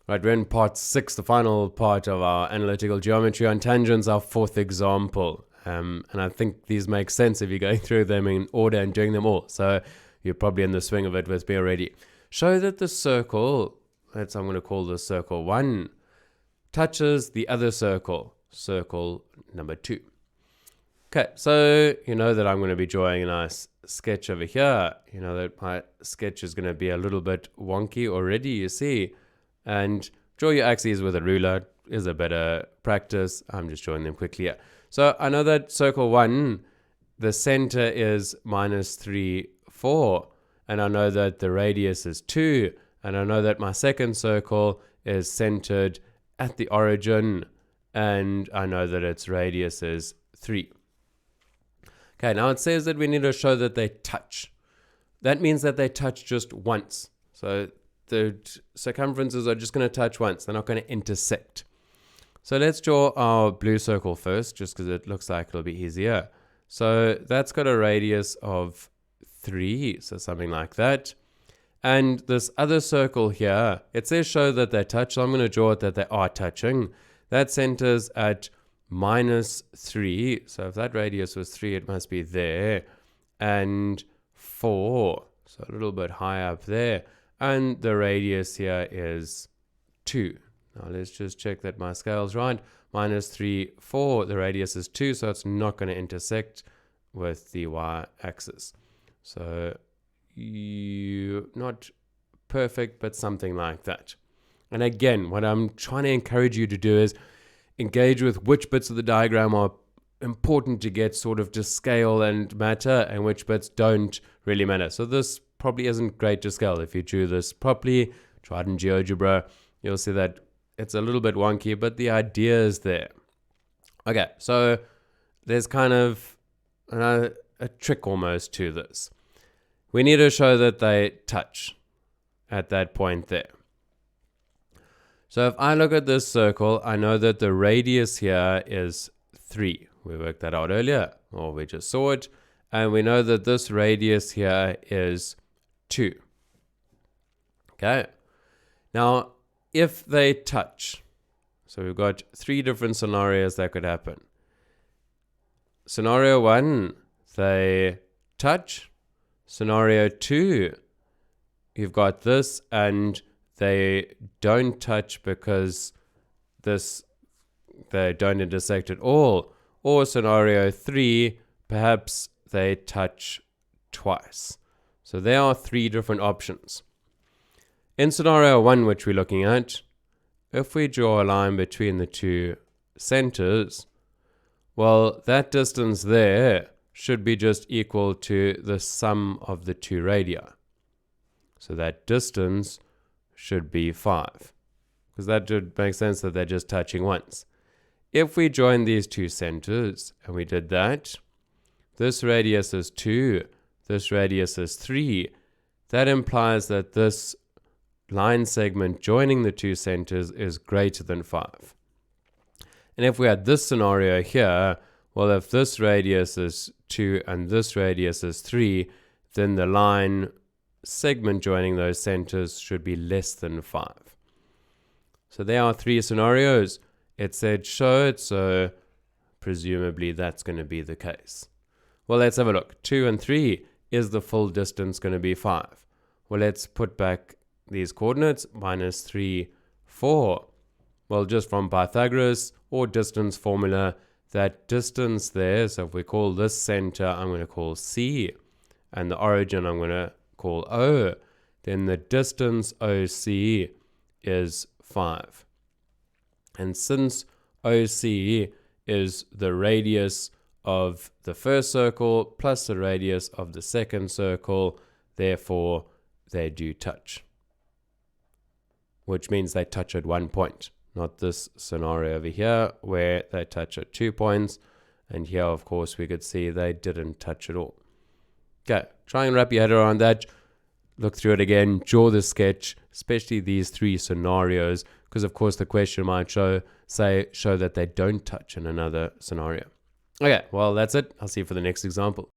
Right, we're in part 6, the final part of our analytical geometry on tangents, our 4th example. And I think these make sense if you're going through them in order and doing them all. So you're probably in the swing of it with me already. Show that the circle, I'm going to call this circle 1, touches the other circle, circle number 2. Okay, so you know that I'm going to be drawing a nice sketch over here. You know that my sketch is going to be a little bit wonky already, you see. And draw your axes with a ruler is a better practice. I'm just drawing them quickly here. So I know that circle 1, the center is -3, 4. And I know that the radius is 2. And I know that my second circle is centered at the origin. And I know that its radius is 3. Okay, now it says that we need to show that they touch. That means that they touch just once. So the circumferences are just going to touch once. They're not going to intersect. So let's draw our blue circle first, just because it looks like it'll be easier. So that's got a radius of 3, so something like that. And this other circle here, it says show that they touch, so I'm going to draw it that they are touching. That centers at -3, so if that radius was 3, it must be there, and 4, so a little bit high up there, and the radius here is 2. Now let's just check that my scale's right. -3, 4, the radius is 2, so it's not going to intersect with the y-axis. So not perfect, but something like that. And again, what I'm trying to encourage you to do is engage with which bits of the diagram are important to get sort of to scale and matter, and which bits don't really matter. So this probably isn't great to scale. If you drew this properly, try it in GeoGebra, you'll see that it's a little bit wonky, but the idea is there. Okay, so there's kind of a trick almost to this. We need to show that they touch at that point there. So if I look at this circle, I know that the radius here is 3. We worked that out earlier, or we just saw it. And we know that this radius here is 2. Okay. Now, if they touch, so we've got 3 different scenarios that could happen. Scenario 1, they touch. Scenario 2, you've got this and they don't touch because they don't intersect at all. Or scenario 3, perhaps they touch twice. So there are 3 different options. In scenario 1, which we're looking at, if we draw a line between the 2 centers, well, that distance there should be just equal to the sum of the 2 radii. So that distance should be 5, because that would make sense that they're just touching once. If we join these 2 centers, and we did that, this radius is 2, this radius is 3, that implies that this line segment joining the 2 centers is greater than 5. And if we had this scenario here, well, if this radius is 2 and this radius is 3, then the line segment joining those centers should be less than 5. So there are 3 scenarios. It said show it, so presumably that's going to be the case. Well, let's have a look. 2 and 3, is the full distance going to be 5? Well, let's put back these coordinates, -3, 4. Well, just from Pythagoras or distance formula, that distance there, so if we call this center, I'm going to call C, and the origin I'm going to call O, then the distance OC is 5. And since OC is the radius of the first circle plus the radius of the second circle, therefore they do touch. Which means they touch at one point, not this scenario over here where they touch at 2 points. And here, of course, we could see they didn't touch at all. Okay, try and wrap your head around that. Look through it again, draw the sketch, especially these 3 scenarios, because of course the question might show that they don't touch in another scenario. Okay, well that's it. I'll see you for the next example.